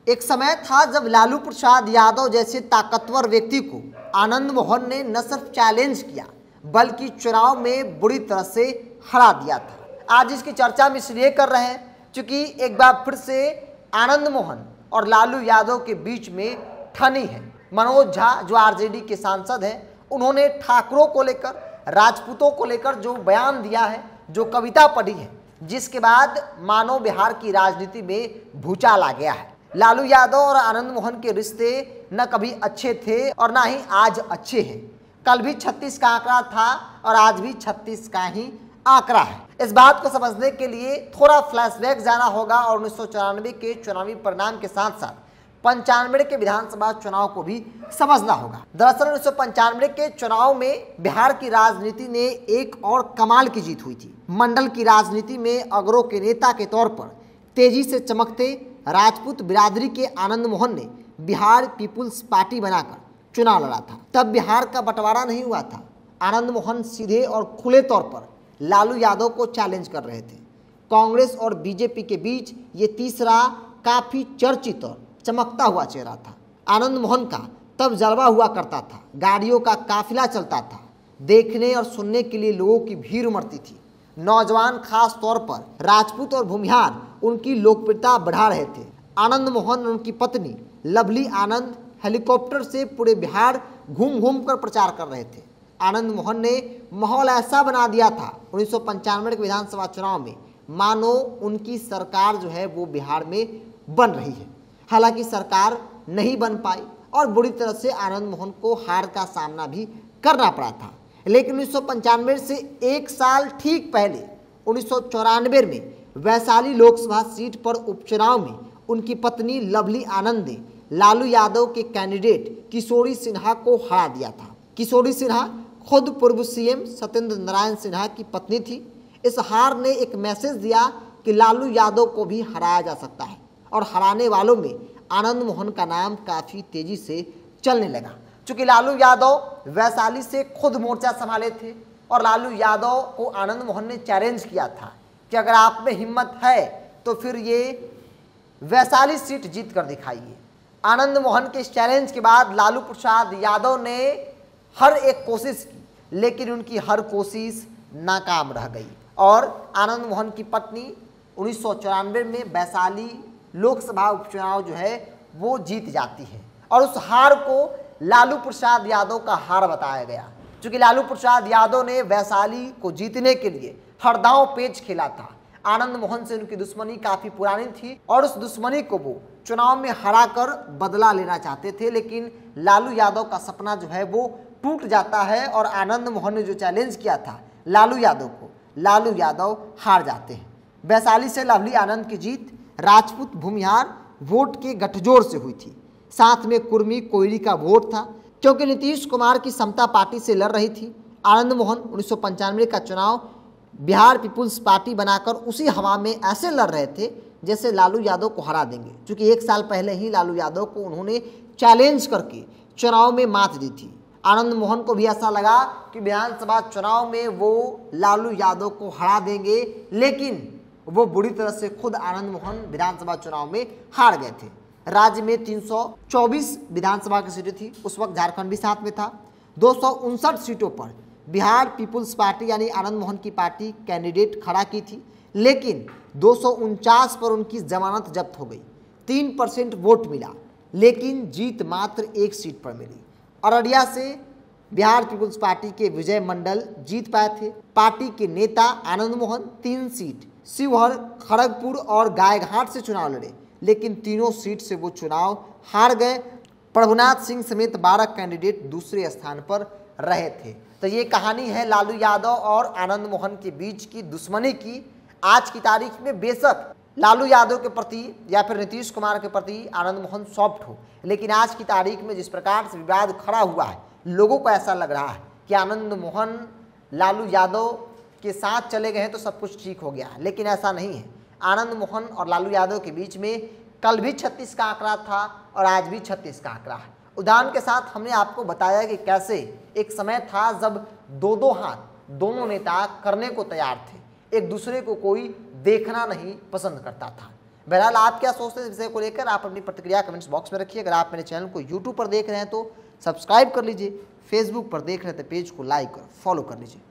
एक समय था जब लालू प्रसाद यादव जैसे ताकतवर व्यक्ति को आनंद मोहन ने न सिर्फ चैलेंज किया बल्कि चुनाव में बुरी तरह से हरा दिया था। आज इसकी चर्चा हम इसलिए कर रहे हैं क्योंकि एक बार फिर से आनंद मोहन और लालू यादव के बीच में ठनी है। मनोज झा जो आरजेडी के सांसद हैं, उन्होंने ठाकरों को लेकर, राजपूतों को लेकर जो बयान दिया है, जो कविता पढ़ी है, जिसके बाद मानो बिहार की राजनीति में भूचाल आ गया है। लालू यादव और आनंद मोहन के रिश्ते न कभी अच्छे थे और ना ही आज अच्छे हैं। कल भी 36 का आंकड़ा था और आज भी 36 का ही आंकड़ा है। इस बात को समझने के लिए थोड़ा फ्लैशबैक जाना होगा और 1994 के चुनावी परिणाम के साथ साथ 95 के विधानसभा चुनाव को भी समझना होगा। दरअसल 1995 के चुनाव में बिहार की राजनीति ने एक और कमाल की जीत हुई थी। मंडल की राजनीति में अगरों के नेता के तौर पर तेजी से चमकते राजपूत बिरादरी के आनंद मोहन ने बिहार पीपुल्स पार्टी बनाकर चुनाव लड़ा था। तब बिहार का बंटवारा नहीं हुआ था। आनंद मोहन सीधे और खुले तौर पर लालू यादव को चैलेंज कर रहे थे। कांग्रेस और बीजेपी के बीच ये तीसरा काफी चर्चित और चमकता हुआ चेहरा था। आनंद मोहन का तब जलवा हुआ करता था, गाड़ियों का काफिला चलता था, देखने और सुनने के लिए लोगों की भीड़ उमड़ती थी। नौजवान खास तौर पर राजपूत और भूमिहार उनकी लोकप्रियता बढ़ा रहे थे। आनंद मोहन और उनकी पत्नी लवली आनंद हेलीकॉप्टर से पूरे बिहार घूम घूम कर प्रचार कर रहे थे। आनंद मोहन ने माहौल ऐसा बना दिया था 1995 के विधानसभा चुनाव में मानो उनकी सरकार जो है वो बिहार में बन रही है। हालांकि सरकार नहीं बन पाई और बुरी तरह से आनंद मोहन को हार का सामना भी करना पड़ा था। लेकिन 1995 से एक साल ठीक पहले 1994 में वैशाली लोकसभा सीट पर उपचुनाव में उनकी पत्नी लवली आनंद ने लालू यादव के कैंडिडेट किशोरी सिन्हा को हरा दिया था। किशोरी सिन्हा खुद पूर्व सीएम सत्येंद्र नारायण सिन्हा की पत्नी थी। इस हार ने एक मैसेज दिया कि लालू यादव को भी हराया जा सकता है और हराने वालों में आनंद मोहन का नाम काफ़ी तेजी से चलने लगा। चूँकि लालू यादव वैशाली से खुद मोर्चा संभाले थे और लालू यादव को आनंद मोहन ने चैलेंज किया था कि अगर आप में हिम्मत है तो फिर ये वैशाली सीट जीत कर दिखाइए। आनंद मोहन के इस चैलेंज के बाद लालू प्रसाद यादव ने हर एक कोशिश की, लेकिन उनकी हर कोशिश नाकाम रह गई और आनंद मोहन की पत्नी 1994 में वैशाली लोकसभा उपचुनाव जो है वो जीत जाती है और उस हार को लालू प्रसाद यादव का हार बताया गया। क्योंकि लालू प्रसाद यादव ने वैशाली को जीतने के लिए हर दांव पेच खेला था। आनंद मोहन से उनकी दुश्मनी काफ़ी पुरानी थी और उस दुश्मनी को वो चुनाव में हराकर बदला लेना चाहते थे, लेकिन लालू यादव का सपना जो है वो टूट जाता है और आनंद मोहन ने जो चैलेंज किया था लालू यादव को, लालू यादव हार जाते हैं। वैशाली से लवली आनंद की जीत राजपूत भूमिहार वोट के गठजोड़ से हुई थी। साथ में कुर्मी कोयली का वोट था। क्योंकि नीतीश कुमार की समता पार्टी से लड़ रही थी, आनंद मोहन 1995 का चुनाव बिहार पीपुल्स पार्टी बनाकर उसी हवा में ऐसे लड़ रहे थे जैसे लालू यादव को हरा देंगे। क्योंकि एक साल पहले ही लालू यादव को उन्होंने चैलेंज करके चुनाव में मात दी थी। आनंद मोहन को भी ऐसा लगा कि विधानसभा चुनाव में वो लालू यादव को हरा देंगे, लेकिन वो बुरी तरह से खुद आनंद मोहन विधानसभा चुनाव में हार गए थे। राज्य में 324 विधानसभा की सीटें थी, उस वक्त झारखंड भी साथ में था। 259 सीटों पर बिहार पीपुल्स पार्टी यानी आनंद मोहन की पार्टी कैंडिडेट खड़ा की थी, लेकिन 249 पर उनकी जमानत जब्त हो गई। 3% वोट मिला, लेकिन जीत मात्र एक सीट पर मिली। अररिया से बिहार पीपुल्स पार्टी के विजय मंडल जीत पाए थे। पार्टी के नेता आनंद मोहन 3 सीट शिवहर, खड़गपुर और गायघाट से चुनाव लड़े, लेकिन तीनों सीट से वो चुनाव हार गए। प्रभुनाथ सिंह समेत 12 कैंडिडेट दूसरे स्थान पर रहे थे। तो ये कहानी है लालू यादव और आनंद मोहन के बीच की दुश्मनी की। आज की तारीख में बेशक लालू यादव के प्रति या फिर नीतीश कुमार के प्रति आनंद मोहन सॉफ्ट हो, लेकिन आज की तारीख में जिस प्रकार से विवाद खड़ा हुआ है, लोगों को ऐसा लग रहा है कि आनंद मोहन लालू यादव के साथ चले गए हैं तो सब कुछ ठीक हो गया, लेकिन ऐसा नहीं है। आनंद मोहन और लालू यादव के बीच में कल भी 36 का आंकड़ा था और आज भी 36 का आंकड़ा है। उदाहरण के साथ हमने आपको बताया कि कैसे एक समय था जब दो हाथ दोनों नेता करने को तैयार थे, एक दूसरे को कोई देखना नहीं पसंद करता था। बहरहाल आप क्या सोचते हैं इस विषय को लेकर, आप अपनी प्रतिक्रिया कमेंट्स बॉक्स में रखिए। अगर आप मेरे चैनल को यूट्यूब पर देख रहे हैं तो सब्सक्राइब कर लीजिए, फेसबुक पर देख रहे हैं तो पेज को लाइक और फॉलो कर लीजिए।